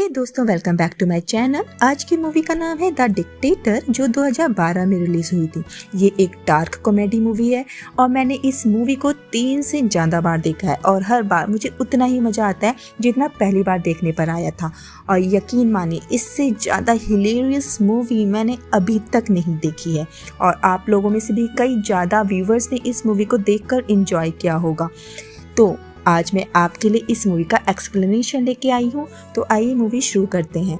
दोस्तों, welcome back to my channel. आज की मूवी का नाम है द डिक्टेटर, जो 2012 में रिलीज हुई थी। ये एक डार्क कॉमेडी मूवी है और मैंने इस मूवी को 3 से ज़्यादा बार देखा है और हर बार मुझे उतना ही मज़ा आता है जितना पहली बार देखने पर आया था। और यकीन मानिए, इससे ज़्यादा हिलेरियस मूवी मैंने अभी तक नहीं देखी है और आप लोगों में से भी कई ज़्यादा व्यूवर्स ने इस मूवी को देखकर एंजॉय किया होगा। तो आज मैं आपके लिए इस मूवी का एक्सप्लेनेशन लेके आई हूँ। तो आइए मूवी शुरू करते हैं।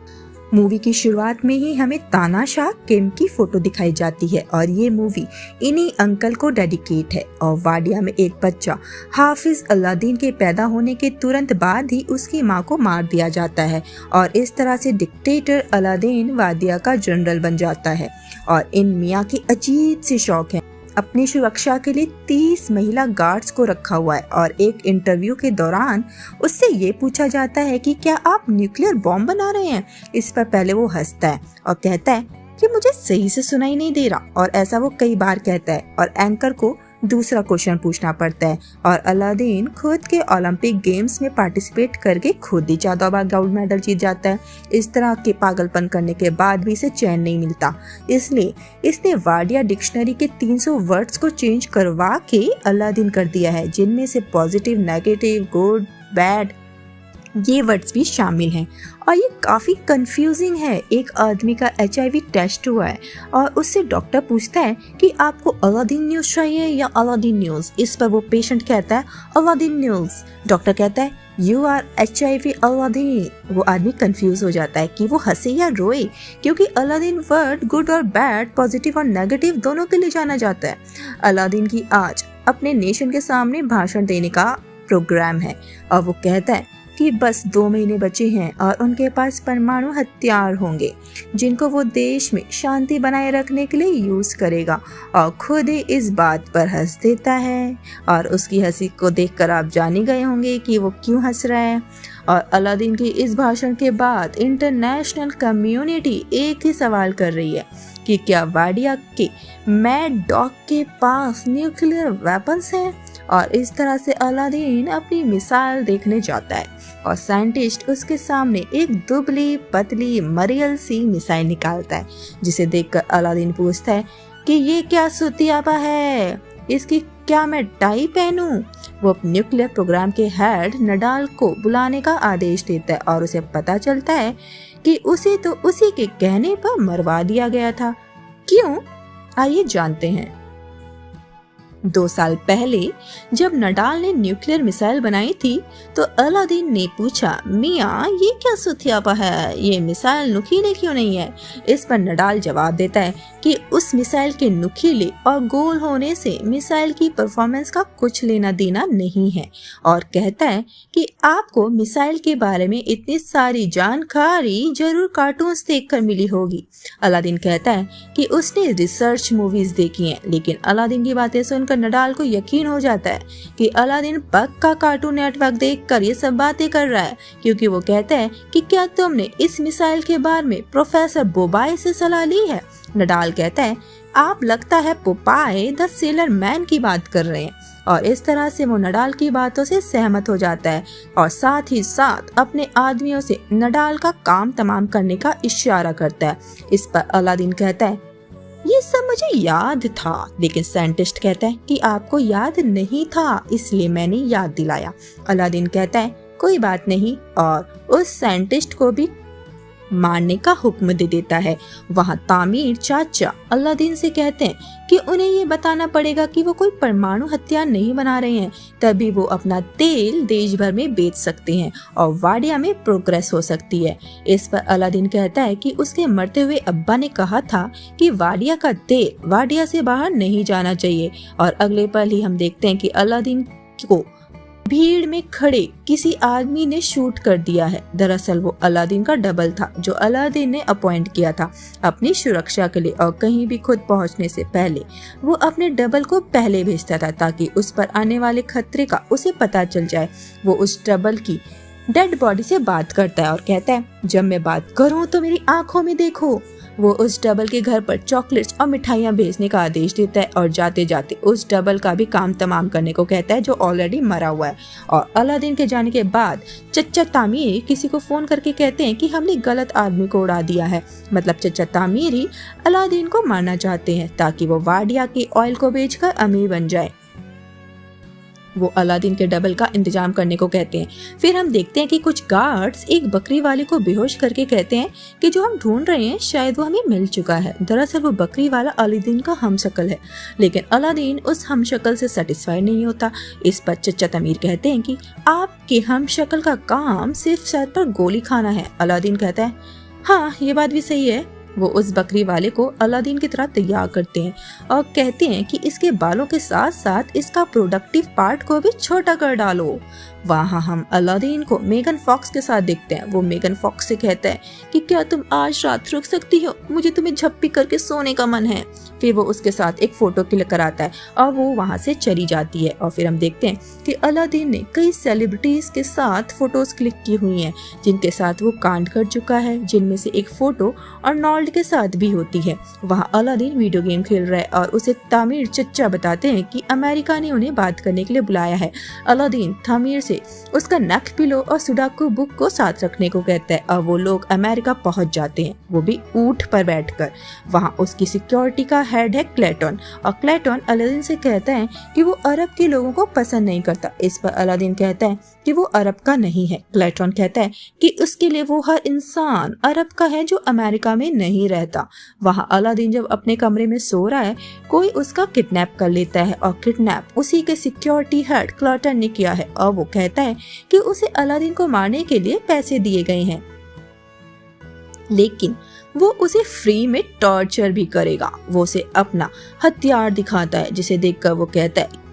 मूवी की शुरुआत में ही हमें तानाशाह किम की फोटो दिखाई जाती है और ये मूवी इन्हीं अंकल को डेडिकेट है। और वाडिया में एक बच्चा हाफिज अलादीन के पैदा होने के तुरंत बाद ही उसकी मां को मार दिया जाता है और इस तरह से डिक्टेटर अलादीन वाडिया का जनरल बन जाता है। और इन मियाँ की अजीब सी शौक है। अपनी सुरक्षा के लिए 30 महिला गार्ड्स को रखा हुआ है और एक इंटरव्यू के दौरान उससे ये पूछा जाता है कि क्या आप न्यूक्लियर बॉम्ब बना रहे हैं। इस पर पहले वो हंसता है और कहता है कि मुझे सही से सुनाई नहीं दे रहा, और ऐसा वो कई बार कहता है और एंकर को दूसरा क्वेश्चन पूछना पड़ता है। और अलादीन खुद के ओलंपिक गेम्स में पार्टिसिपेट करके खुद ही 14 बार गोल्ड मेडल जीत जाता है। इस तरह के पागलपन करने के बाद भी इसे चैन नहीं मिलता, इसलिए इसने वाडिया डिक्शनरी के 300 वर्ड्स को चेंज करवा के अलादीन कर दिया है, जिनमें से पॉजिटिव, नेगेटिव, गुड, बैड ये वर्ड्स भी शामिल हैं। और ये काफ़ी कंफ्यूजिंग है। एक आदमी का HIV टेस्ट हुआ है और उससे डॉक्टर पूछता है कि आपको अलादीन न्यूज़ चाहिए या अलादीन न्यूज़। इस पर वो पेशेंट कहता है अलादीन न्यूज़। डॉक्टर कहता है यू आर HIV अलादीन। वो आदमी कंफ्यूज हो जाता है कि वो हंसे या रोए, क्योंकि अलादीन वर्ड गुड और बैड, पॉजिटिव और नेगेटिव दोनों के लिए जाना जाता है। अलादीन की आज अपने नेशन के सामने भाषण देने का प्रोग्राम है और वो कहता है कि बस 2 महीने बचे हैं और उनके पास परमाणु हथियार होंगे जिनको वो देश में शांति बनाए रखने के लिए यूज करेगा। और खुद ही इस बात पर हंस देता है और उसकी हंसी को देखकर आप जान ही गए होंगे कि वो क्यों हंस रहा है। और अलादीन के इस भाषण के बाद इंटरनेशनल कम्युनिटी एक ही सवाल कर रही है कि क्या वाडिया के मैड डॉग के पास न्यूक्लियर वेपन्स हैं। और इस तरह से अलादीन अपनी मिसाल देखने जाता है और साइंटिस्ट उसके सामने एक दुबली पतली मरियल सी मिसाइल निकालता है, जिसे देखकर अलादीन पूछता है कि ये क्या सुतियापा है, इसकी क्या मैं टाई पहनूं। वो न्यूक्लियर प्रोग्राम के हेड नडाल को बुलाने का आदेश देता है और उसे पता चलता है कि उसे तो उसी के कहने पर मरवा दिया गया था। क्यों, आइए जानते हैं। 2 साल पहले जब नडाल ने न्यूक्लियर मिसाइल बनाई थी तो अलादीन ने पूछा, मियाँ ये क्या सुथियापा है, ये मिसाइल नुकीले क्यों नहीं है। इस पर नडाल जवाब देता है कि उस मिसाइल के नुकीले और गोल होने से मिसाइल की परफॉर्मेंस का कुछ लेना देना नहीं है, और कहता है कि आपको मिसाइल के बारे में इतनी सारी जानकारी जरूर कार्टून्स देखकर मिली होगी। अलादीन कहता है कि उसने रिसर्च मूवीज देखी हैं, लेकिन अलादीन की बातें सुनकर नडाल को यकीन हो जाता है कि अलादीन पक्का कार्टून नेटवर्क देखकर ये सब बातें कर रहा है, क्योंकि वो कहता है कि क्या तुमने इस मिसाइल के बारे में प्रोफेसर बोबाई से सलाह ली है। नडाल कहता है आप लगता है पोपाय द सेलर मैन की बात कर रहे हैं, और इस तरह से वो नडाल की बातों से सहमत हो जाता है और साथ ही साथ अपने आदमियों से नडाल का काम तमाम करने का इशारा करता है। इस पर अलादीन कहता है ये सब मुझे याद था, लेकिन साइंटिस्ट कहता है कि आपको याद नहीं था, इसलिए मैंने याद दिलाया। अलादीन कहता है कोई बात नहीं और उस साइंटिस्ट को भी मारने का हुक्म दे देता है। वहाँ तामीर चाचा अलादीन से कहते हैं कि उन्हें ये बताना पड़ेगा कि वो कोई परमाणु हथियार नहीं बना रहे हैं, तभी वो अपना तेल देश भर में बेच सकते हैं और वाडिया में प्रोग्रेस हो सकती है। इस पर अलादीन कहता है कि उसके मरते हुए अब्बा ने कहा था कि वाडिया का तेल वाडिया से बाहर नहीं जाना चाहिए। और अगले पल ही हम देखते हैं कि अलादीन को भीड़ में खड़े किसी आदमी ने शूट कर दिया है। दरअसल वो अलादीन का डबल था, जो अलादीन ने अपॉइंट किया था अपनी सुरक्षा के लिए, और कहीं भी खुद पहुंचने से पहले वो अपने डबल को पहले भेजता था ताकि उस पर आने वाले खतरे का उसे पता चल जाए। वो उस डबल की डेड बॉडी से बात करता है और कहता है, जब मैं बात करूं तो मेरी आंखों में देखो। वो उस डबल के घर पर चॉकलेट्स और मिठाइयाँ भेजने का आदेश देता है और जाते जाते उस डबल का भी काम तमाम करने को कहता है जो ऑलरेडी मरा हुआ है। और अलादीन के जाने के बाद चच्चा तामीर किसी को फोन करके कहते हैं कि हमने गलत आदमी को उड़ा दिया है। मतलब चच्चा तामीर ही अलादीन को मारना चाहते हैं ताकि वो वाडिया के ऑयल को बेचकर अमीर बन जाए। वो अलादीन के डबल का इंतजाम करने को कहते हैं। फिर हम देखते हैं कि कुछ गार्ड्स एक बकरी वाले को बेहोश करके कहते हैं कि जो हम ढूंढ रहे हैं शायद वो हमें मिल चुका है। दरअसल वो बकरी वाला अलादीन का हमशक्ल है, लेकिन अलादीन उस हमशक्ल से सेटिस्फाई नहीं होता। इस पर चच्चा तामीर कहते हैं कि आपके हमशक्ल का काम सिर्फ सर पर गोली खाना है। अलादीन कहता है, हाँ ये बात भी सही है। वो उस बकरी वाले को अलादीन की तरह तैयार करते हैं और कहते हैं कि इसके बालों के साथ साथ इसका प्रोडक्टिव पार्ट को भी छोटा कर डालो। वहाँ हम अलादीन को मेगन फॉक्स के साथ देखते हैं। वो मेगन फॉक्स से कहता है कि क्या तुम आज रात रुक सकती हो, मुझे तुम्हें झप्पी करके सोने का मन है। फिर वो उसके साथ एक फोटो क्लिक कराता है और वो वहाँ से चली जाती है। और फिर हम देखते हैं कि अलादीन ने कई सेलिब्रिटीज के साथ फोटोज क्लिक की हुई हैं जिनके साथ वो कांड कर चुका है, जिनमें से एक फोटो अर्नोल्ड के साथ भी होती है। वहाँ अलादीन वीडियो गेम खेल रहा है और उसे तामीर चच्चा बताते हैं कि अमेरिका ने उन्हें बात करने के लिए बुलाया है। अलादीन तामीर से उसका नेक पिलो और सुडाकू बुक को साथ रखने को कहता है और वो लोग अमेरिका पहुंच जाते हैं, वो भी ऊंट पर बैठकर। वहाँ उसकी सिक्योरिटी का हेड है क्लेटन और क्लेटन अलादीन से कहता है कि वो अरब के लोगों को पसंद नहीं करता। इस पर अलादीन कहता है कि वो अरब का नहीं है। क्लेटन कहता है कि उसके लिए वो हर इंसान अरब का है जो अमेरिका में नहीं रहता। वहाँ अलादीन जब अपने कमरे में सो रहा है, कोई उसका किडनैप कर लेता है और किडनैप उसी के सिक्योरिटी हेड क्लेटन ने किया है और वो कहता है कि उसे अलादीन को मारने के लिए पैसे दिए गए हैं, लेकिन वो उसे फ्री में टॉर्चर भी करेगा। वो उसे अपना हथियार दिखाता है जिसे देखकर वो कहता है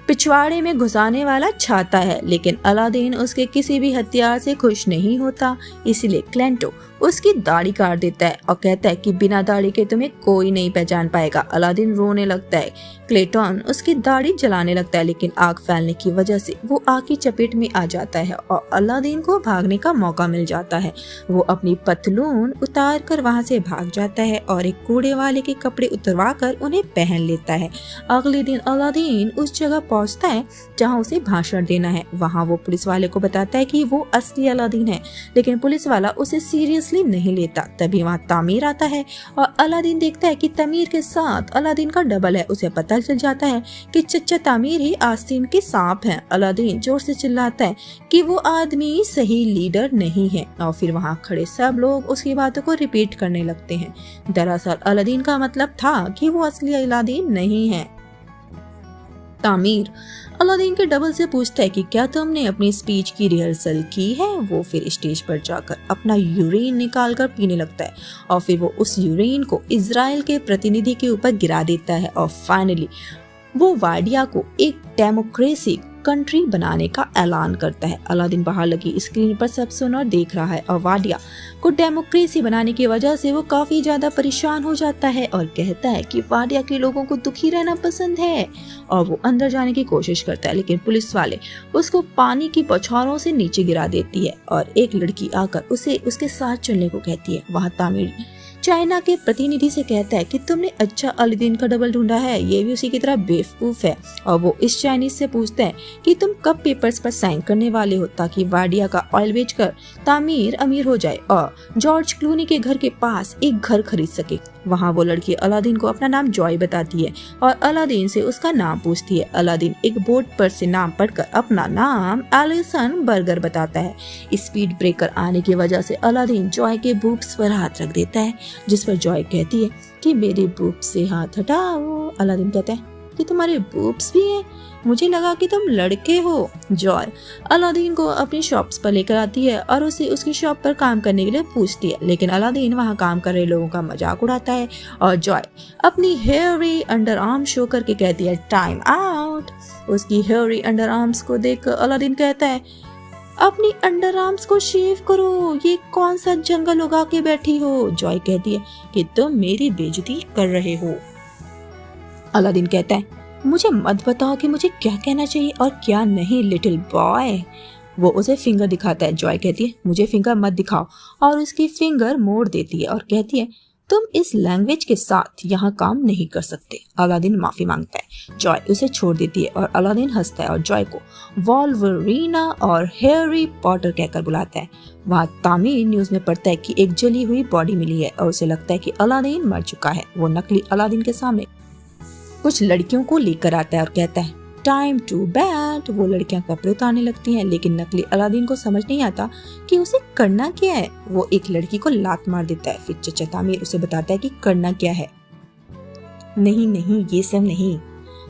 पिछवाड़े में घुसाने वाला छाता है, लेकिन अलादीन उसके किसी भी हथियार से खुश नहीं होता। इसलिए क्लेंटो उसकी दाढ़ी काट देता है और कहता है कि बिना दाढ़ी के तुम्हें कोई नहीं पहचान पाएगा। अलादीन रोने लगता है। क्लेटन उसकी दाढ़ी जलाने लगता है, लेकिन आग फैलने की वजह से वो आग की चपेट में आ जाता है और अलादीन को भागने का मौका मिल जाता है। वो अपनी पतलून उतार कर वहाँ से भाग जाता है और एक कूड़े वाले के कपड़े उतरवा कर उन्हें पहन लेता है। अगले दिन अलादीन उस जगह पहुँचता है जहाँ उसे भाषण देना है। वहाँ वो पुलिस वाले को बताता है कि वो असली अलादीन है, लेकिन पुलिस वाला उसे सीरियसली नहीं लेता। तभी वहाँ तामीर आता है और अलादीन देखता है कि तामीर के साथ अलादीन का डबल है। उसे पता चल जाता है कि चच्चा तामीर ही आस्तीन के सांप हैं। अलादीन जोर से चिल्लाता है कि वो आदमी सही लीडर नहीं है और फिर वहाँ खड़े सब लोग उसकी बातों को रिपीट करने लगते हैं। दरअसल अलादीन का मतलब था कि वो असली अलादीन नहीं है। तामीर अलादीन के डबल से पूछता है कि क्या तुमने अपनी स्पीच की रिहर्सल की है। वो फिर स्टेज पर जाकर अपना यूरिन निकालकर पीने लगता है और फिर वो उस यूरिन को इजराइल के प्रतिनिधि के ऊपर गिरा देता है और फाइनली वो वाडिया को एक डेमोक्रेसी कंट्री बनाने का ऐलान करता है। अलादीन बाहर लगी स्क्रीन पर सब सुन और देख रहा है और वाडिया को डेमोक्रेसी बनाने की वजह से वो काफी ज्यादा परेशान हो जाता है और कहता है कि वाडिया के लोगों को दुखी रहना पसंद है और वो अंदर जाने की कोशिश करता है, लेकिन पुलिस वाले उसको पानी की बौछारों से नीचे गिरा देती है और एक लड़की आकर उसे उसके साथ चलने को कहती है। वहाँ तामीर चाइना के प्रतिनिधि से कहता है कि तुमने अच्छा अलादीन का डबल ढूंढा है, ये भी उसी की तरह बेवकूफ है। और वो इस चाइनीज से पूछता है कि तुम कब पेपर्स पर साइन करने वाले हो ताकि वाडिया का ऑयल बेचकर तामीर अमीर हो जाए और जॉर्ज क्लूनी के घर के पास एक घर खरीद सके। वहाँ वो लड़की अलादीन को अपना नाम जॉय बताती है और अलादीन से उसका नाम पूछती है। अलादीन एक बोर्ड पर से नाम पढ़कर अपना नाम एलिसन बर्गर बताता है। स्पीड ब्रेकर आने की वजह से अलादीन जॉय के बूब्स पर हाथ रख देता है, जिस पर जॉय कहती है कि मेरे बूब्स से हाथ हटाओ। अलादीन कहता है कि तुम्हारे बूब्स भी हैं, मुझे लगा कि तुम लड़के हो। जॉय अलादीन को अपनी शॉप्स पर लेकर आती है और उसे उसकी शॉप पर काम करने के लिए पूछती है, लेकिन अलादीन वहाँ काम कर रहे लोगों का मजाक उड़ाता है और जॉय अपनी हेयरी अंडर आर्म शो करके कहती है टाइम आउट। उसकी हेयरी अंडर आर्म्स को देख अलादीन कहता है अपनी अंडर आर्म्स को शेव करो, ये कौन सा जंगल उगा के बैठी हो। जॉय कहती है कि तुम मेरी बेइज्जती कर रहे हो। अलादीन कहता है मुझे मत बताओ कि मुझे क्या कहना चाहिए और क्या नहीं लिटिल बॉय। वो उसे फिंगर दिखाता है। जॉय कहती है मुझे फिंगर मत दिखाओ और उसकी फिंगर मोड़ देती है और कहती है तुम इस लैंग्वेज के साथ यहाँ काम नहीं कर सकते। अलादीन माफी मांगता है। जॉय उसे छोड़ देती है और अलादीन हंसता है और जॉय को वॉल्वरीना और हैरी पॉटर कहकर बुलाता है। वहाँ तामीर न्यूज में पढ़ता है कि एक जली हुई बॉडी मिली है और उसे लगता है कि अलादीन मर चुका है। वो नकली अलादीन के सामने कुछ लड़कियों को लेकर आता है और कहता है टाइम टू बेड। वो लड़कियां कपड़े उतारने लगती हैं, लेकिन नकली अलादीन को समझ नहीं आता कि उसे करना क्या है। वो एक लड़की को लात मार देता है। फिर चचा तामीर उसे बताता है कि करना क्या है। नहीं नहीं ये सब नहीं।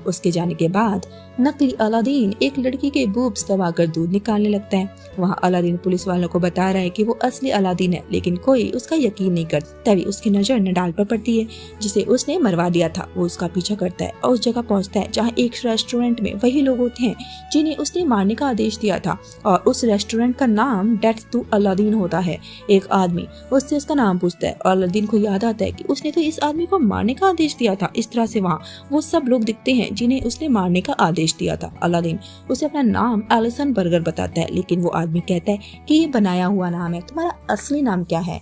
उसके जाने के बाद नकली अलादीन एक लड़की के बूब्स दबाकर दूध निकालने लगता है। वहाँ अलादीन पुलिस वालों को बता रहा है कि वो असली अलादीन है, लेकिन कोई उसका यकीन नहीं करता। तभी उसकी नजर नडाल पर पड़ती है जिसे उसने मरवा दिया था। वो उसका पीछा करता है और उस जगह पहुँचता है जहाँ एक रेस्टोरेंट में वही लोग होते हैं जिन्हें उसने मारने का आदेश दिया था, और उस रेस्टोरेंट का नाम डेथ टू अलादीन होता है। एक आदमी उससे उसका नाम पूछता है और अलादीन को याद आता है कि उसने तो इस आदमी को मारने का आदेश दिया था। इस तरह से वहाँ वो सब लोग दिखते हैं जिन्हें उसने मारने का आदेश दिया था। अलादीन उसे अपना नाम एलिसन बर्गर बताता है, लेकिन वो आदमी कहता है कि ये बनाया हुआ नाम है, तुम्हारा असली नाम क्या है?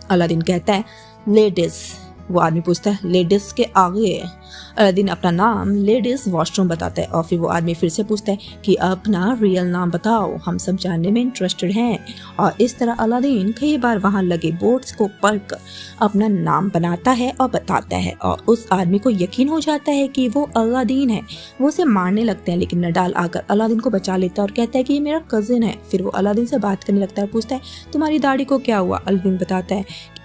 अलादीन कहता है लेडीज। वो आदमी पूछता है लेडीज के आगे? अलादीन अपना नाम लेडीज वॉशरूम बताता है और फिर वो आदमी फिर से पूछता है कि अपना रियल नाम बताओ, हम सब जानने में इंटरेस्टेड हैं। और इस तरह अलादीन कई बार वहां लगे बोर्ड्स को पढ़कर अपना नाम बनाता है और बताता है, और उस आदमी को यकीन हो जाता है कि वो अलादीन है। वो उसे मारने लगते हैं, लेकिन नडाल आकर अलादीन को बचा लेता है और कहता है कि ये मेरा कजिन है। फिर वो अलादीन से बात करने लगता है, पूछता है तुम्हारी दाढ़ी को क्या हुआ? अलादीन बताता है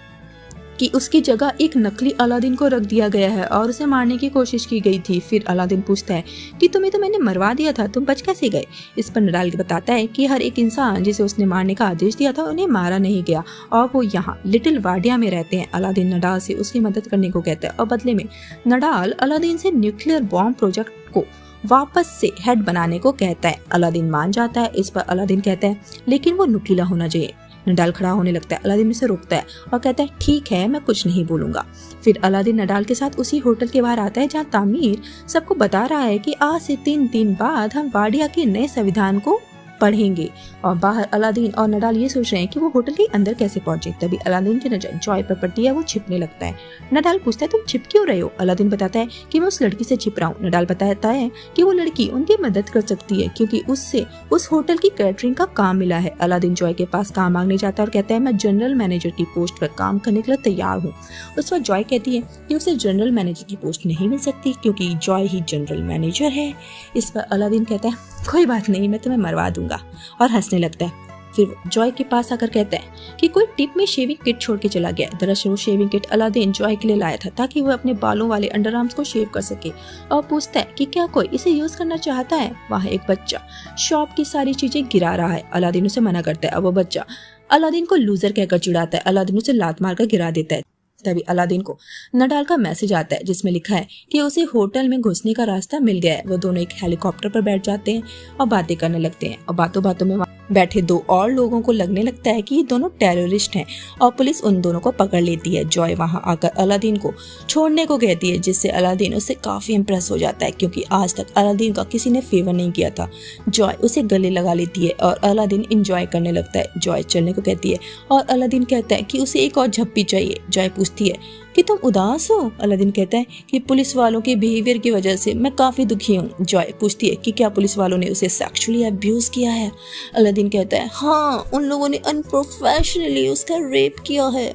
कि उसकी जगह एक नकली अलादीन को रख दिया गया है और उसे मारने की कोशिश की गई थी। फिर अलादीन पूछता है कि तुम्हें तो मैंने मरवा दिया था, तुम बच कैसे गए? इस पर नडाल बताता है कि हर एक इंसान जिसे उसने मारने का आदेश दिया था उन्हें मारा नहीं गया और वो यहाँ लिटिल वाडिया में रहते हैं। अलादीन नडाल से उसकी मदद करने को कहता है और बदले में नडाल अलादीन से न्यूक्लियर बॉम्ब प्रोजेक्ट को वापस से हेड बनाने को कहता है। अलादीन मान जाता है। इस पर अलादीन कहता है लेकिन वो नुकीला होना चाहिए। नडाल खड़ा होने लगता है। अलादीन उसे रोकता है और कहता है ठीक है, मैं कुछ नहीं बोलूंगा। फिर अलादीन नडाल के साथ उसी होटल के बाहर आता है जहाँ तामीर सबको बता रहा है कि आज से 3 दिन बाद हम वाडिया के नए संविधान को पढ़ेंगे। और बाहर अलादीन और नडाल ये सोच रहे हैं कि वो होटल के अंदर कैसे पहुंचे। तभी अलादीन की नजर जॉय पर पड़ती है। वो छिपने लगता है। नडाल पूछता है तुम छिप क्यों रहे हो? अलादीन बताता है कि मैं उस लड़की से छिप रहा हूँ। नडाल बताता है कि वो लड़की उनकी मदद कर सकती है क्योंकि उससे उस होटल की कैटरिंग का काम मिला है। अलादीन जॉय के पास काम मांगने जाता है और कहता है मैं जनरल मैनेजर की पोस्ट पर काम करने के लिए तैयार हूँ। उस पर जॉय कहती है कि उसे जनरल मैनेजर की पोस्ट नहीं मिल सकती क्योंकि जॉय ही जनरल मैनेजर है। इस पर अलादीन कहता है कोई बात नहीं, मैं तुम्हें मरवा दूंगा, और हंसने लगता है। फिर जॉय के पास आकर कहता है कि कोई टिप में शेविंग किट छोड़ के चला गया। दरअसल वो शेविंग किट अलादीन जॉय के लिए लाया था ताकि वो अपने बालों वाले अंडरआर्म्स को शेव कर सके, और पूछता है कि क्या कोई इसे यूज करना चाहता है। वहाँ एक बच्चा शॉप की सारी चीजें गिरा रहा है। अलादीन उसे मना करता है और वो बच्चा अलादीन को लूजर कहकर चिढ़ाता है। अलादीन उसे लात मारकर गिरा देता है। तभी अलादीन को नडाल का मैसेज आता है जिसमें लिखा है कि उसे होटल में घुसने का रास्ता मिल गया है। वो दोनों एक हेलीकॉप्टर पर बैठ जाते हैं और बातें करने लगते हैं, और बातों बातों में बैठे 2 और लोगों को लगने लगता है कि ये दोनों टेररिस्ट हैं और पुलिस उन दोनों को पकड़ लेती है। जॉय वहां आकर अलादीन को छोड़ने को कहती है जिससे अलादीन उससे काफी इम्प्रेस हो जाता है क्योंकि आज तक अलादीन का किसी ने फेवर नहीं किया था। जॉय उसे गले लगा लेती है और अलादीन इंजॉय करने लगता है। जॉय चलने को कहती है और अलादीन कहता है कि उसे एक और झप्पी चाहिए। जॉय पूछती है कि तुम उदास हो? अलादीन कहता है कि पुलिस वालों के बिहेवियर की वजह से मैं काफी दुखी हूँ। जॉय पूछती है कि क्या पुलिस वालों ने उसे सेक्सुअली अब्यूज किया है? अलादीन कहता है हाँ, उन लोगों ने अनप्रोफेशनली उसका रेप किया है।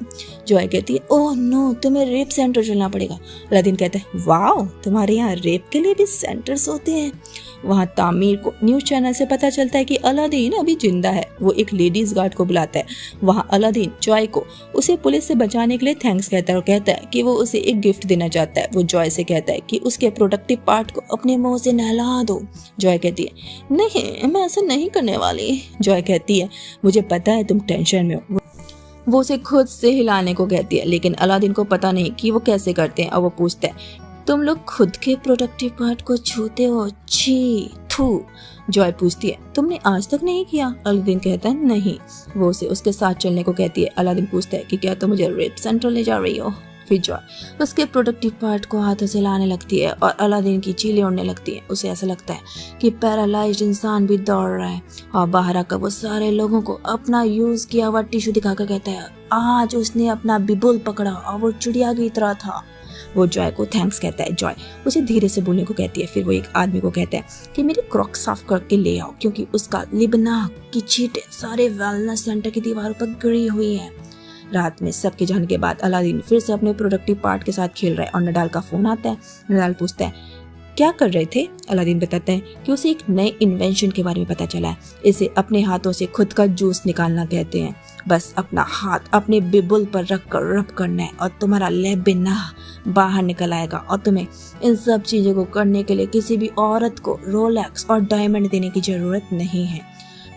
जॉय कहती है ओह नो, तुम्हें रेप सेंटर चलना पड़ेगा। अलादीन कहता है वाओ, तुम्हारे यहाँ रेप के लिए भी सेंटर्स होते हैं। वहाँ तामीर को न्यूज चैनल से पता चलता है कि अलादीन अभी जिंदा है। वो एक लेडीज गार्ड को बुलाता है। वहाँ अलादीन जॉय को उसे पुलिस से बचाने के लिए थैंक्स कहता है और कहता है कि वो उसे एक गिफ्ट देना चाहता है। वो जॉय से कहता है कि उसके प्रोडक्टिव पार्ट को अपने मुंह से नहला दो। जॉय कहती है नहीं, मैं ऐसा नहीं करने वाली। जॉय कहती है मुझे पता है तुम टेंशन में हो। वो उसे खुद से हिलाने को कहती है, लेकिन अलादीन को पता नहीं कि वो कैसे करते हैं, और वो पूछता है तुम लोग खुद के प्रोडक्टिव पार्ट को छूते हो? छी थू। जॉय पूछती है तुमने आज तक नहीं किया? अलादीन कहता है नहीं। वो उसे उसके साथ चलने को कहती है। अलादीन पूछता है कि क्या तुम मुझे रेप सेंटर ले जा रही हो? फिर जॉय उसके प्रोडक्टिव पार्ट को हाथों से लाने लगती है और अलादीन की चीलें उड़ने लगती हैं। उसे ऐसा लगता है कि पैरालाइज्ड इंसान भी दौड़ रहा है और बाहर आकर वो सारे लोगों को अपना यूज किया हुआ टिश्यू दिखाकर कहता है आज उसने अपना बिबुल पकड़ा और वो चिड़िया की तरह था। वो जॉय को थैंक्स कहता है। जॉय उसे धीरे से बोलने को कहती है। फिर वो एक आदमी को कहता है कि मेरी क्रॉक साफ करके ले आओ क्योंकि उसका लिबना की चींटें सारे वेलनेस सेंटर की दीवारों पर गिरी हुई हैं। रात में सबके जाने के बाद अलादीन फिर से अपने प्रोडक्टिव पार्ट के साथ खेल रहा है और नडाल का फोन आता है। नडाल पूछता है क्या कर रहे थे। अलादीन बताता है कि उसे एक नए इन्वेंशन के बारे में पता चला है। इसे अपने हाथों से खुद का जूस निकालना कहते हैं। बस अपना हाथ अपने बिबुल पर रख कर रब करना है और तुम्हारा लेबिना बाहर निकल आएगा और तुम्हें इन सब चीजों को करने के लिए किसी भी औरत को रोलेक्स और डायमंड देने की जरूरत नहीं है।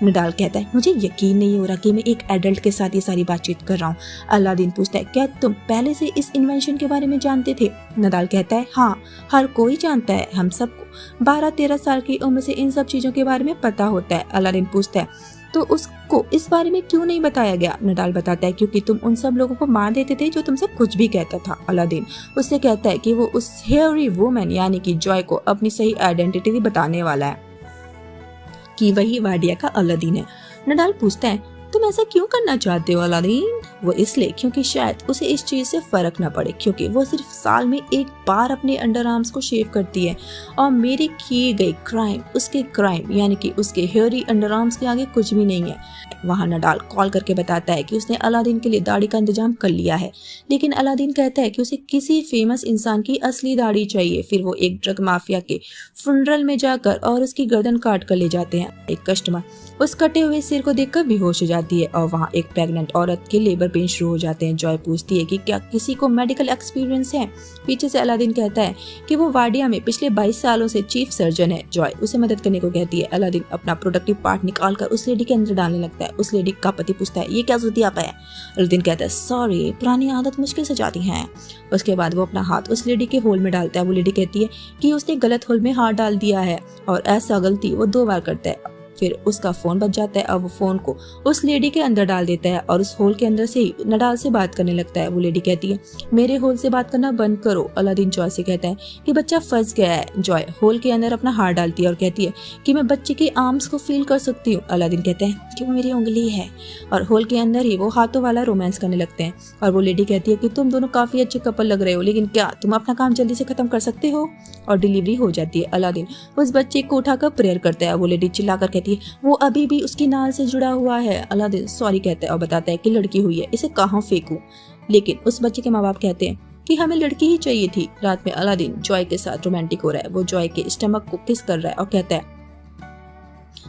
नडाल कहता है मुझे यकीन नहीं हो रहा कि मैं एक एडल्ट के साथ ये सारी बातचीत कर रहा हूँ। अलादीन पूछता है क्या तुम पहले से इस इन्वेंशन के बारे में जानते थे। नडाल कहता है हाँ, हर कोई जानता है, हम सबको 12-13 साल की उम्र से इन सब चीजों के बारे में पता होता है। अलादीन पूछता है तो उसको इस बारे में क्यों नहीं बताया गया। नडाल बताता है क्योंकि तुम उन सब लोगों को मार देते थे जो तुमसे कुछ भी कहता था। अलादीन उससे कहता है कि वो उस हेयरी वुमन यानी कि जॉय को अपनी सही आइडेंटिटी बताने वाला है कि वही वाडिया का अलादीन है। नडाल पूछता है तुम ऐसा क्यों करना चाहते हो अलादीन। वो इसलिए क्योंकि शायद उसे इस चीज से फर्क ना पड़े क्योंकि वो सिर्फ साल में एक बार अपने अंडर आर्म्स को शेव करती है और मेरे किए गए क्राइम उसके क्राइम यानी कि उसके हेयरी अंडर आर्म्स के आगे कुछ भी नहीं है। वहाँ नडाल कॉल करके बताता है कि उसने अलादीन के लिए दाढ़ी का इंतजाम कर लिया है लेकिन अलादीन कहता है कि उसे किसी फेमस इंसान की असली दाढ़ी चाहिए। फिर वो एक ड्रग माफिया के फुनरल में जाकर और उसकी गर्दन काट कर ले जाते हैं। एक कस्टमर उस कटे हुए सिर को देखकर बेहोश हो जाती है और वहाँ एक प्रेग्नेंट औरत के लेबर पेन शुरू हो जाते हैं। जॉय पूछती है कि क्या किसी को मेडिकल एक्सपीरियंस है। पीछे से अलादीन कहता है कि वो वाडिया में पिछले 22 सालों से चीफ सर्जन है। जॉय उसे मदद करने को कहती है। अलादीन अपना प्रोडक्टिव पार्ट निकाल कर उस लेडी के अंदर डालने लगता है। उस लेडी का पति पूछता है ये क्या जुतियापा है। अलादीन कहता है सॉरी, पुरानी आदत मुश्किल से जाती है। उसके बाद वो अपना हाथ उस लेडी के होल में डालता है। वो लेडी कहती है कि उसने गलत होल में हाथ डाल दिया है और ऐसा गलती वो 2 बार करता है। फिर उसका फोन बज जाता है और वो फोन को उस लेडी के अंदर डाल देता है और उस होल के अंदर से ही नडाल से बात करने लगता है। वो लेडी कहती है मेरे होल से बात करना बंद करो। अलादीन जॉय से कहता है कि बच्चा फंस गया है। जॉय होल के अंदर अपना हाथ डालती है और कहती है कि मैं बच्चे के आर्म्स को फील कर सकती हूँ। अलादीन कहता है कि वो मेरी उंगली है और होल के अंदर ही वो हाथों वाला रोमांस करने लगते हैं। और वो लेडी कहती है कि तुम दोनों काफी अच्छे कपल लग रहे हो लेकिन क्या तुम अपना काम जल्दी से खत्म कर सकते हो। और डिलीवरी हो जाती है। अलादीन उस बच्चे को उठाकर प्रेयर करता है। वो लेडी चिल्लाकर कहती है वो अभी भी उसकी नाल से जुड़ा हुआ है। अलादीन सॉरी कहता है और बताता है कि लड़की हुई है, इसे कहाँ फेंकूं। लेकिन उस बच्चे के माँ बाप कहते हैं कि हमें लड़की ही चाहिए थी। रात में अलादीन जॉय के साथ रोमांटिक हो रहा है। वो जॉय के स्टमक को किस कर रहा है और कहता है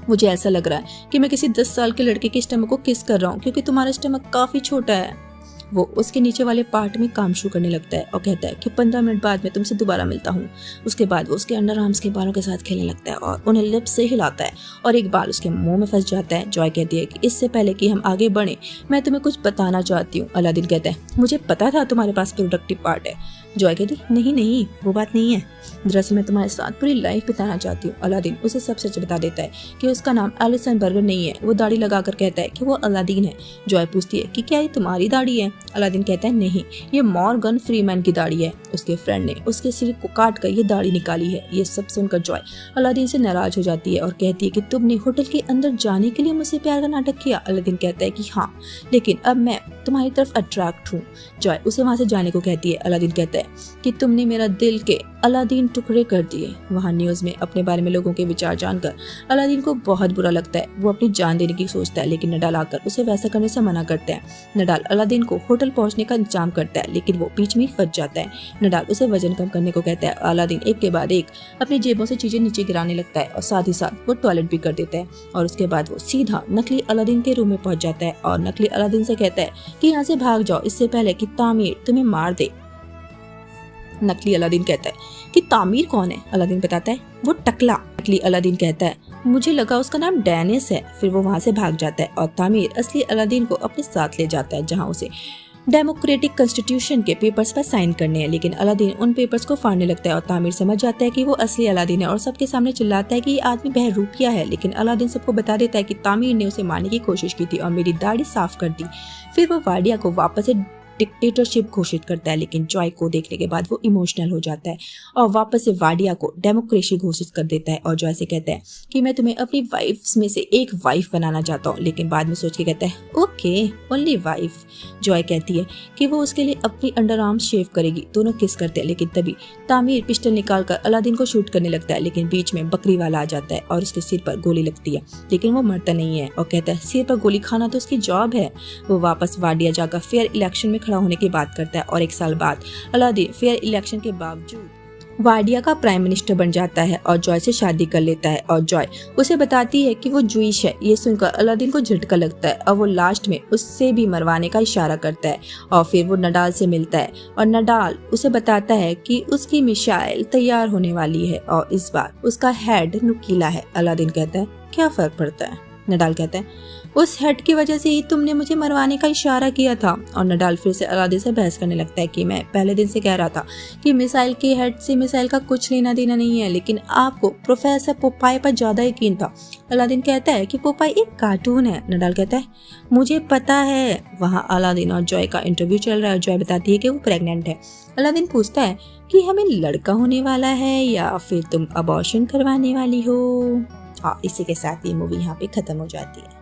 मुझे ऐसा लग रहा है कि मैं किसी 10 साल के लड़के के स्टमक को किस कर रहा हूँ क्योंकि तुम्हारा स्टमक काफी छोटा है। वो उसके नीचे वाले पार्ट में काम शुरू करने लगता है और कहता है कि 15 मिनट बाद मैं तुमसे दोबारा मिलता हूँ। उसके बाद वो उसके अंडर आर्म्स के बालों के साथ खेलने लगता है और उन्हें लिप्स से हिलाता है और एक बाल उसके मुंह में फंस जाता है। जॉय कहती है कि इससे पहले कि हम आगे बढ़े मैं तुम्हें कुछ बताना चाहती हूँ। अलादीन कहता है मुझे पता था तुम्हारे पास प्रोडक्टिव पार्ट है। जॉय कहती नहीं वो बात नहीं है, दरअसल मैं तुम्हारे साथ पूरी लाइफ बिताना चाहती हूँ। अलादीन उसे सब सच बता देता है कि उसका नाम एलिसन बर्गर नहीं है। वो दाढ़ी लगाकर कहता है कि वो अलादीन है। जॉय पूछती है कि क्या ये तुम्हारी दाढ़ी है। अलादीन कहता है नहीं, ये मॉर्गन फ्रीमैन की दाढ़ी है। उसके फ्रेंड ने उसके सिर को काट कर ये दाढ़ी निकाली है। ये सब सुनकर जॉय अलादीन से नाराज हो जाती है और कहती है कि तुमने होटल के अंदर जाने के लिए मुझसे प्यार का नाटक किया। अलादीन कहता है कि हाँ, लेकिन अब मैं तुम्हारी तरफ अट्रैक्ट हूँ। जॉय उसे वहाँ से जाने को कहती है। अलादीन कहता है कि तुमने मेरा दिल के अलादीन टुकड़े कर दिए। वहाँ न्यूज में अपने बारे में लोगों के विचार जानकर अलादीन को बहुत बुरा लगता है। वो अपनी जान देने की सोचता है लेकिन नडाल आकर उसे वैसा करने से मना करता है। नडाल अलादीन को होटल पहुंचने का इंतजाम करता है लेकिन वो बीच में फंस जाता है। नडाल उसे वजन कम करने को कहता है। अलादीन एक के बाद एक अपनी जेबों से चीजें नीचे गिराने लगता है और साथ ही साथ वो टॉयलेट भी कर देता है और उसके बाद वो सीधा नकली अलादीन के रूम में पहुंच जाता है और नकली अलादीन से कहता है कि यहाँ से भाग जाओ इससे पहले कि तामीर तुम्हें मार दे। नकली अलादीन कहता है कि तामीर कौन है। अलादीन बताता है वो टकला। नकली अलादीन कहता है मुझे लगा उसका नाम डेनिस है। फिर वो वहाँ से भाग जाता है और तामीर असली अलादीन को अपने साथ ले जाता है जहाँ उसे डेमोक्रेटिक कॉन्स्टिट्यूशन के पेपर्स पर साइन करने हैं। लेकिन अलादीन उन पेपर्स को फाड़ने लगता है और तामीर समझ जाता है कि वो असली अलादीन है और सबके सामने चिल्लाता है कि ये आदमी बहरूपिया है। लेकिन अलादीन सबको बता देता है कि तामीर ने उसे मारने की कोशिश की थी और मेरी दाढ़ी साफ कर दी। फिर वो वाडिया को वापस से डिक्टेटरशिप घोषित करता है, लेकिन जॉय को देखने के बाद वो इमोशनल हो जाता है और वापस से वाडिया को डेमोक्रेसी घोषित कर देता है और जॉय से कहता है कि मैं तुम्हें अपनी वाइफ्स में से एक वाइफ बनाना चाहता हूँ, लेकिन बाद में सोच के कहता है ओके ओनली वाइफ। जॉय कहती है कि वो उसके लिए अपनी अंडर आर्म शेव करेगी। दोनों किस करते हैं, लेकिन तभी तामीर पिस्टल निकाल कर अलादीन को शूट करने लगता है, लेकिन बीच में बकरी वाला आ जाता है और उसके सिर पर गोली लगती है, लेकिन वो मरता नहीं है और कहता है सिर पर गोली खाना तो उसकी जॉब है। वो वापस वाडिया जाकर फेयर इलेक्शन में खड़ा होने की बात करता है और 1 साल बाद अलादीन फेयर इलेक्शन के बावजूद वाडिया का प्राइम मिनिस्टर बन जाता है और जॉय से शादी कर लेता है और जॉय उसे बताती है कि वो जूइश है। ये सुनकर अलादीन को झटका लगता है और वो लास्ट में उससे भी मरवाने का इशारा करता है और फिर वो नडाल से मिलता है और नडाल उसे बताता है कि उसकी मिसाइल तैयार होने वाली है और इस बार उसका हेड नुकीला है। अलादीन कहता है क्या फर्क पड़ता है। नडाल कहता है उस हेड की वजह से ही तुमने मुझे मरवाने का इशारा किया था। और नडाल फिर से अलादीन से बहस करने लगता है कि मैं पहले दिन से कह रहा था कि मिसाइल के हेड से मिसाइल का कुछ लेना देना नहीं है, लेकिन आपको प्रोफेसर पोपाई पर ज्यादा यकीन था। अलादीन कहता है कि पोपाई एक कार्टून है। नडाल कहता है मुझे पता है। वहाँ अलादीन और जॉय का इंटरव्यू चल रहा है और जॉय बताती है कि वो प्रेग्नेंट है। अलादीन पूछता है कि हमें लड़का होने वाला है या फिर तुम अबॉर्शन करवाने वाली हो। हाँ, इसी के साथ ये मूवी यहाँ पे खत्म हो जाती है।